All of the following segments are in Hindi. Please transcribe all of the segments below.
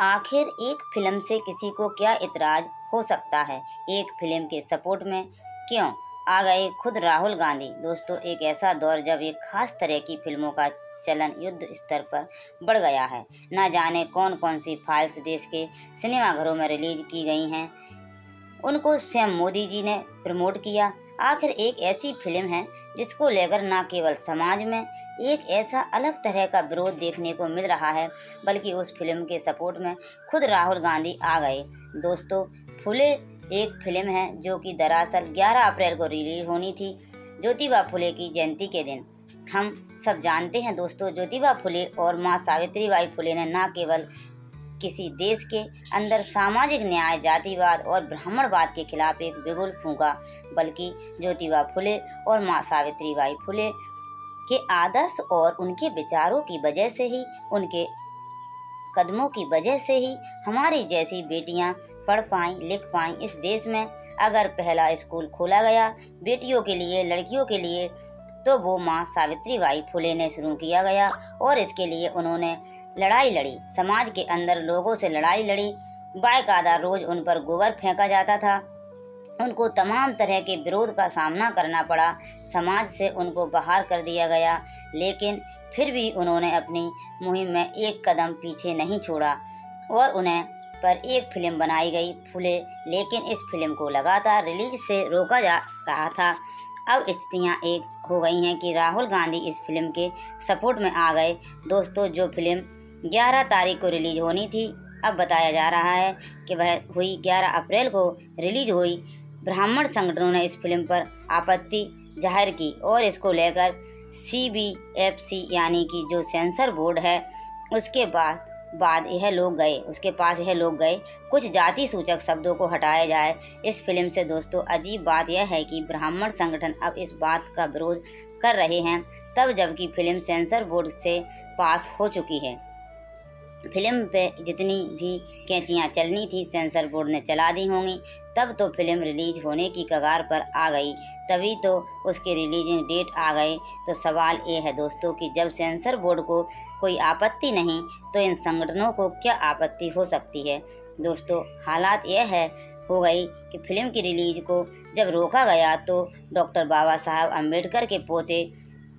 आखिर एक फिल्म से किसी को क्या इतराज हो सकता है। एक फिल्म के सपोर्ट में क्यों आ गए खुद राहुल गांधी। दोस्तों, एक ऐसा दौर जब एक खास तरह की फिल्मों का चलन युद्ध स्तर पर बढ़ गया है। न जाने कौन कौन सी फाइल्स देश के सिनेमाघरों में रिलीज की गई हैं, उनको स्वयं मोदी जी ने प्रमोट किया। आखिर एक ऐसी फिल्म है जिसको लेकर न केवल समाज में एक ऐसा अलग तरह का विरोध देखने को मिल रहा है, बल्कि उस फिल्म के सपोर्ट में खुद राहुल गांधी आ गए। दोस्तों, फुले एक फिल्म है जो कि दरअसल 11 अप्रैल को रिलीज होनी थी, ज्योतिबा फुले की जयंती के दिन। हम सब जानते हैं दोस्तों, ज्योतिबा फुले और माँ सावित्रीबाई फुले ने न केवल किसी देश के अंदर सामाजिक न्याय, जातिवाद और ब्राह्मणवाद के खिलाफ एक बिगुल फूंका, बल्कि ज्योतिबा फुले और माँ सावित्रीबाई फुले के आदर्श और उनके विचारों की वजह से ही, उनके कदमों की वजह से ही हमारी जैसी बेटियां पढ़ पाईं, लिख पाईं। इस देश में अगर पहला स्कूल खोला गया बेटियों के लिए, लड़कियों के लिए, तो वो माँ सावित्रीबाई फुले ने शुरू किया गया और इसके लिए उन्होंने लड़ाई लड़ी। समाज के अंदर लोगों से लड़ाई लड़ी। बाकायदा रोज उन पर गोबर फेंका जाता था। उनको तमाम तरह के विरोध का सामना करना पड़ा। समाज से उनको बाहर कर दिया गया, लेकिन फिर भी उन्होंने अपनी मुहिम में एक कदम पीछे नहीं छोड़ा और उन्हें पर एक फिल्म बनाई गई, फुले। लेकिन इस फिल्म को लगातार रिलीज से रोका जा रहा था। अब स्थितियां एक हो गई हैं कि राहुल गांधी इस फिल्म के सपोर्ट में आ गए। दोस्तों, जो फिल्म 11 तारीख को रिलीज होनी थी, अब बताया जा रहा है कि वह हुई 11 अप्रैल को रिलीज हुई। ब्राह्मण संगठनों ने इस फिल्म पर आपत्ति जाहिर की और इसको लेकर CBFC यानी कि जो सेंसर बोर्ड है उसके बाद यह लोग गए कुछ जाति सूचक शब्दों को हटाया जाए इस फिल्म से। दोस्तों, अजीब बात यह है कि ब्राह्मण संगठन अब इस बात का विरोध कर रहे हैं तब जबकि फिल्म सेंसर बोर्ड से पास हो चुकी है। फिल्म पे जितनी भी कैंचियाँ चलनी थी सेंसर बोर्ड ने चला दी होंगी, तब तो फिल्म रिलीज होने की कगार पर आ गई, तभी तो उसके रिलीजिंग डेट आ गए। तो सवाल ये है दोस्तों कि जब सेंसर बोर्ड को कोई आपत्ति नहीं तो इन संगठनों को क्या आपत्ति हो सकती है। दोस्तों, हालात यह हो गई कि फिल्म की रिलीज को जब रोका गया तो डॉक्टर बाबा साहब अम्बेडकर के पोते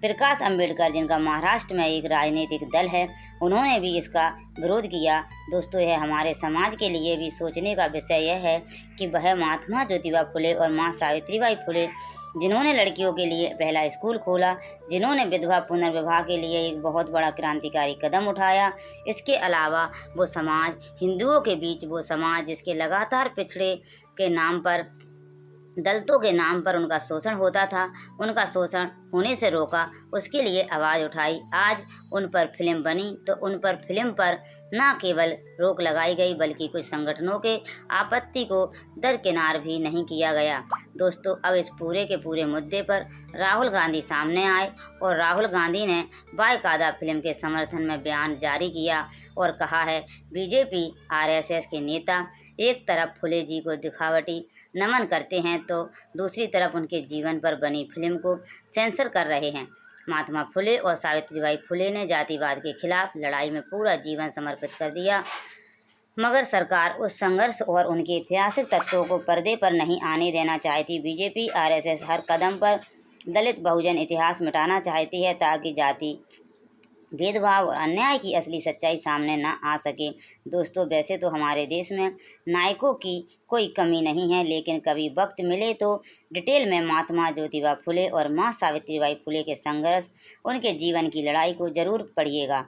प्रकाश अम्बेडकर, जिनका महाराष्ट्र में एक राजनीतिक दल है, उन्होंने भी इसका विरोध किया। दोस्तों, यह हमारे समाज के लिए भी सोचने का विषय यह है कि वह महात्मा ज्योतिबा फुले और माँ सावित्रीबाई फुले, जिन्होंने लड़कियों के लिए पहला स्कूल खोला, जिन्होंने विधवा पुनर्विवाह के लिए एक बहुत बड़ा क्रांतिकारी कदम उठाया। इसके अलावा वो समाज, हिंदुओं के बीच वो समाज जिसके लगातार पिछड़े के नाम पर, दलितों के नाम पर उनका शोषण होता था, उनका शोषण होने से रोका, उसके लिए आवाज़ उठाई। आज उन पर फिल्म बनी तो उन पर फिल्म पर न केवल रोक लगाई गई बल्कि कुछ संगठनों के आपत्ति को दरकिनार भी नहीं किया गया। दोस्तों, अब इस पूरे के पूरे मुद्दे पर राहुल गांधी सामने आए और राहुल गांधी ने बाकायदा फिल्म के समर्थन में बयान जारी किया और कहा है, BJP RSS के नेता एक तरफ फुले जी को दिखावटी नमन करते हैं तो दूसरी तरफ उनके जीवन पर बनी फिल्म को सेंसर कर रहे हैं। महात्मा फुले और सावित्रीबाई फुले ने जातिवाद के खिलाफ लड़ाई में पूरा जीवन समर्पित कर दिया, मगर सरकार उस संघर्ष और उनके ऐतिहासिक तत्वों को पर्दे पर नहीं आने देना चाहती। BJP RSS हर कदम पर दलित बहुजन इतिहास मिटाना चाहती है ताकि जाति भेदभाव और अन्याय की असली सच्चाई सामने न आ सके। दोस्तों, वैसे तो हमारे देश में नायकों की कोई कमी नहीं है, लेकिन कभी वक्त मिले तो डिटेल में महात्मा ज्योतिबा फुले और माँ सावित्रीबाई फुले के संघर्ष, उनके जीवन की लड़ाई को जरूर पढ़िएगा।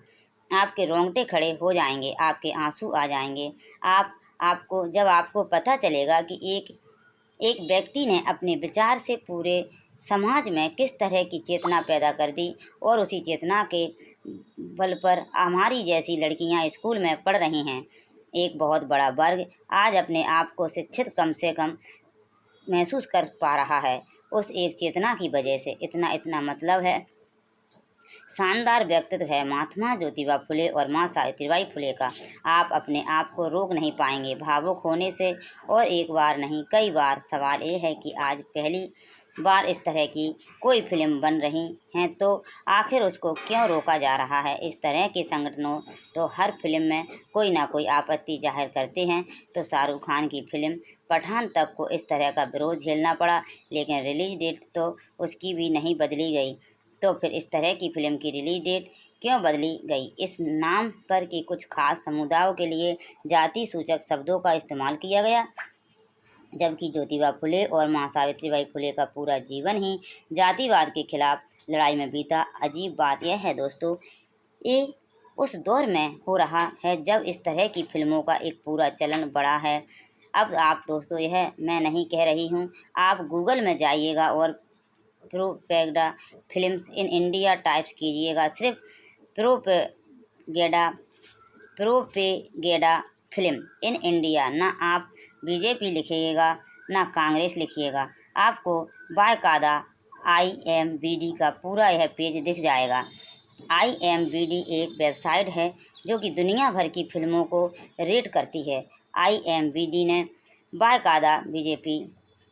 आपके रोंगटे खड़े हो जाएंगे, आपके आंसू आ जाएंगे। आपको पता चलेगा कि एक व्यक्ति ने अपने विचार से पूरे समाज में किस तरह की चेतना पैदा कर दी और उसी चेतना के बल पर हमारी जैसी लड़कियां स्कूल में पढ़ रही हैं। एक बहुत बड़ा वर्ग आज अपने आप को शिक्षित कम से कम महसूस कर पा रहा है उस एक चेतना की वजह से। इतना मतलब है, शानदार व्यक्तित्व है महात्मा ज्योतिबा फुले और माँ सावित्रीबाई फुले का। आप अपने आप को रोक नहीं पाएंगे भावुक होने से, और एक बार नहीं कई बार। सवाल ये है कि आज पहली बार इस तरह की कोई फिल्म बन रही हैं तो आखिर उसको क्यों रोका जा रहा है। इस तरह के संगठनों तो हर फिल्म में कोई ना कोई आपत्ति जाहिर करते हैं। तो शाहरुख खान की फिल्म पठान तक को इस तरह का विरोध झेलना पड़ा, लेकिन रिलीज डेट तो उसकी भी नहीं बदली गई। तो फिर इस तरह की फिल्म की रिलीज डेट क्यों बदली गई? इस नाम पर कि कुछ खास समुदायों के लिए जाति सूचक शब्दों का इस्तेमाल किया गया, जबकि ज्योतिबा फुले और मां सावित्रीबाई फुले का पूरा जीवन ही जातिवाद के खिलाफ लड़ाई में बीता। अजीब बात यह है दोस्तों, ये उस दौर में हो रहा है जब इस तरह की फिल्मों का एक पूरा चलन बढ़ा है। अब आप दोस्तों, यह मैं नहीं कह रही हूँ, आप गूगल में जाइएगा और propaganda films in India types कीजिएगा। सिर्फ propaganda propaganda film in India, ना आप बीजेपी लिखिएगा ना कांग्रेस लिखिएगा, आपको बाकायदा IMBD का पूरा यह पेज दिख जाएगा। IMBD एक वेबसाइट है जो कि दुनिया भर की फिल्मों को रेट करती है। IMBD ने बाकायदा बीजेपी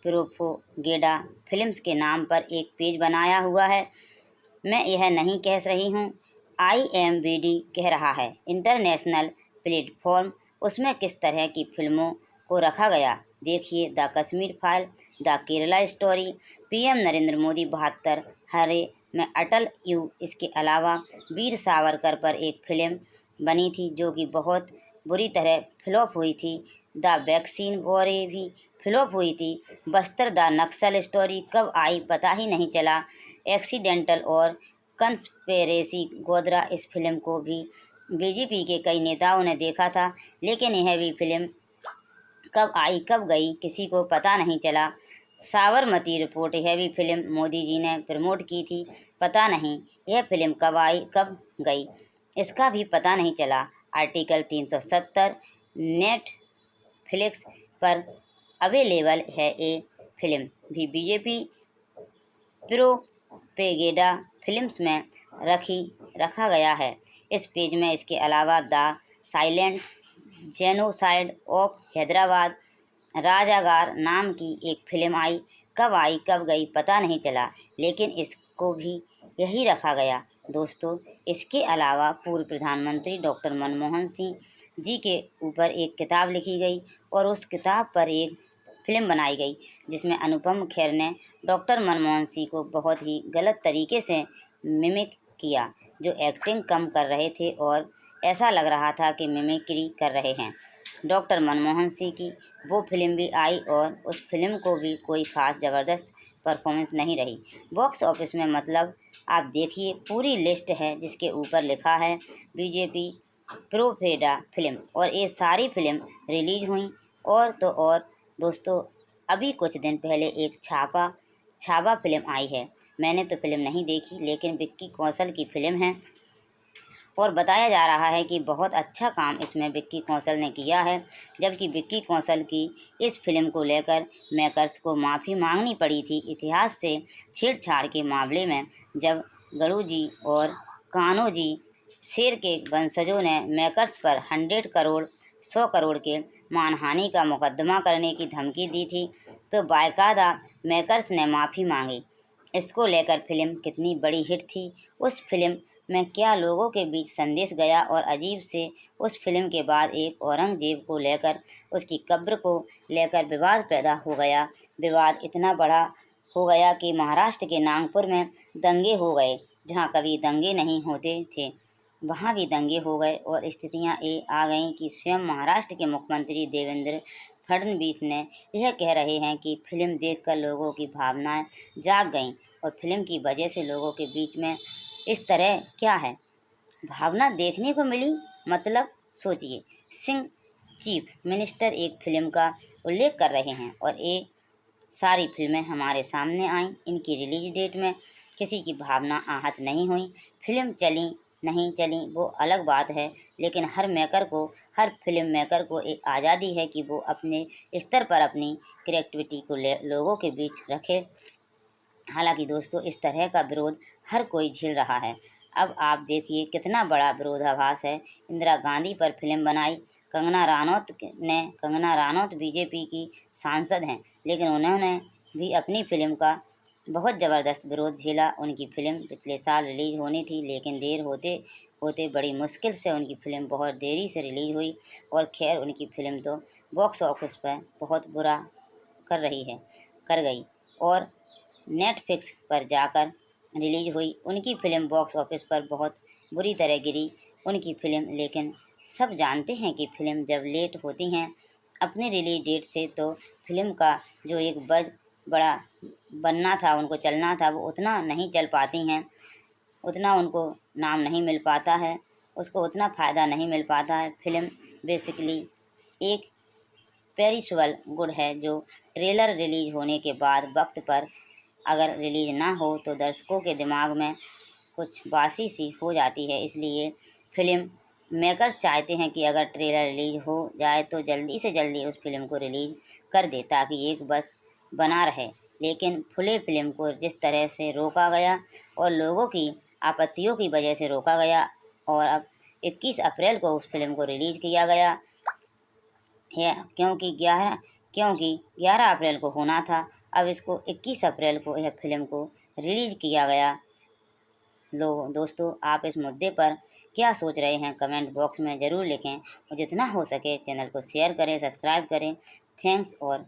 प्रोपेगेंडा फिल्म्स के नाम पर एक पेज बनाया हुआ है। मैं यह नहीं कह रही हूँ, IMBD कह रहा है। इंटरनेशनल प्लेटफॉर्म, उसमें किस तरह की फिल्मों को रखा गया देखिए। The Kashmir file, the Kerala story, PM Narendra Modi 72 हरे में अटल यू। इसके अलावा वीर सावरकर पर एक फिल्म बनी थी जो कि बहुत बुरी तरह फ्लॉप हुई थी। द वैक्सीन वॉरे भी फ्लॉप हुई थी। बस्तर द नक्सल स्टोरी कब आई पता ही नहीं चला। एक्सीडेंटल और कंस्पिरेसी गोधरा, इस फिल्म को भी बीजेपी के कई नेताओं ने देखा था, लेकिन यह भी फिल्म कब आई कब गई किसी को पता नहीं चला। साबरमती रिपोर्ट, यह भी फिल्म मोदी जी ने प्रमोट की थी, पता नहीं यह फिल्म कब आई कब गई, इसका भी पता नहीं चला। आर्टिकल 370 नेटफ्लिक्स पर अवेलेबल है। ये फिल्म भी बीजेपी प्रोपेगेंडा फिल्म्स में रखा गया है। इस पेज में इसके अलावा the silent genocide of Hyderabad Razakar नाम की एक फिल्म आई कब गई पता नहीं चला, लेकिन इसको भी यही रखा गया दोस्तों। इसके अलावा पूर्व प्रधानमंत्री डॉक्टर मनमोहन सिंह जी के ऊपर एक किताब लिखी गई और उस किताब पर एक फिल्म बनाई गई, जिसमें अनुपम खेर ने डॉक्टर मनमोहन सिंह को बहुत ही गलत तरीके से मिमिक किया, जो एक्टिंग कम कर रहे थे और ऐसा लग रहा था कि मिमिक्री कर रहे हैं। डॉक्टर मनमोहन सिंह की वो फिल्म भी आई और उस फिल्म को भी कोई ख़ास ज़बरदस्त परफॉर्मेंस नहीं रही बॉक्स ऑफिस में। मतलब आप देखिए, पूरी लिस्ट है जिसके ऊपर लिखा है बीजेपी प्रोपेगेंडा फिल्म, और ये सारी फिल्म रिलीज हुई। और तो और दोस्तों, अभी कुछ दिन पहले एक छावा फिल्म आई है। मैंने तो फिल्म नहीं देखी, लेकिन विक्की कौशल की फिल्म है और बताया जा रहा है कि बहुत अच्छा काम इसमें विक्की कौशल ने किया है। जबकि विक्की कौशल की इस फिल्म को लेकर मेकर्स को माफ़ी मांगनी पड़ी थी इतिहास से छेड़छाड़ के मामले में, जब गड़ू जी और कान्हो जी शेर के वंशजों ने मेकर्स पर 100 करोड़ के मानहानि का मुकदमा करने की धमकी दी थी, तो बाकायदा मेकर्स ने माफ़ी मांगी। इसको लेकर फिल्म कितनी बड़ी हिट थी, उस फिल्म में क्या लोगों के बीच संदेश गया, और अजीब से उस फिल्म के बाद एक औरंगजेब को लेकर, उसकी कब्र को लेकर विवाद पैदा हो गया। विवाद इतना बड़ा हो गया कि महाराष्ट्र के नागपुर में दंगे हो गए, जहाँ कभी दंगे नहीं होते थे वहाँ भी दंगे हो गए। और स्थितियाँ ये आ गईं कि स्वयं महाराष्ट्र के मुख्यमंत्री देवेंद्र फडणवीस ने यह कह रहे हैं कि फिल्म देखकर लोगों की भावनाएं जाग गईं, और फिल्म की वजह से लोगों के बीच में इस तरह क्या है भावना देखने को मिली। मतलब सोचिए, सिंह चीफ मिनिस्टर एक फिल्म का उल्लेख कर रहे हैं और ये सारी फिल्में हमारे सामने आईं। इनकी रिलीज डेट में किसी की भावना आहत नहीं हुई। फिल्म चली नहीं चली वो अलग बात है, लेकिन हर फिल्म मेकर को एक आज़ादी है कि वो अपने स्तर पर अपनी क्रिएटिविटी को लोगों के बीच रखे। हालांकि दोस्तों, इस तरह का विरोध हर कोई झेल रहा है। अब आप देखिए कितना बड़ा विरोधाभास है। इंदिरा गांधी पर फिल्म बनाई कंगना रनौत बीजेपी की सांसद हैं, लेकिन उन्होंने भी अपनी फिल्म का बहुत ज़बरदस्त विरोध झेला। उनकी फ़िल्म पिछले साल रिलीज़ होनी थी, लेकिन देर होते होते बड़ी मुश्किल से उनकी फ़िल्म बहुत देरी से रिलीज़ हुई और खैर उनकी फ़िल्म तो बॉक्स ऑफिस पर बहुत बुरा कर गई और नेटफ्लिक्स पर जाकर रिलीज़ हुई। उनकी फ़िल्म बॉक्स ऑफिस पर बहुत बुरी तरह गिरी उनकी फ़िल्म, लेकिन सब जानते हैं कि फ़िल्म जब लेट होती हैं अपने रिलीज़ डेट से तो फ़िल्म का जो एक बड़ा बनना था, उनको चलना था, वो उतना नहीं चल पाती हैं, उतना उनको नाम नहीं मिल पाता है, उसको उतना फ़ायदा नहीं मिल पाता है। फ़िल्म बेसिकली एक पेरिशेबल गुड है जो ट्रेलर रिलीज़ होने के बाद वक्त पर अगर रिलीज़ ना हो तो दर्शकों के दिमाग में कुछ बासी सी हो जाती है। इसलिए फ़िल्म मेकर्स चाहते हैं कि अगर ट्रेलर रिलीज़ हो जाए तो जल्दी से जल्दी उस फ़िल्म को रिलीज़ कर दे ताकि एक बस बना रहे। लेकिन फुले फ़िल्म को जिस तरह से रोका गया और लोगों की आपत्तियों की वजह से रोका गया और अब 21 अप्रैल को उस फ़िल्म को रिलीज़ किया गया है, क्योंकि 11 अप्रैल को होना था। अब इसको 21 अप्रैल को यह फ़िल्म को रिलीज़ किया गया। दोस्तों, आप इस मुद्दे पर क्या सोच रहे हैं कमेंट बॉक्स में ज़रूर लिखें और जितना हो सके चैनल को शेयर करें, सब्सक्राइब करें। थैंक्स और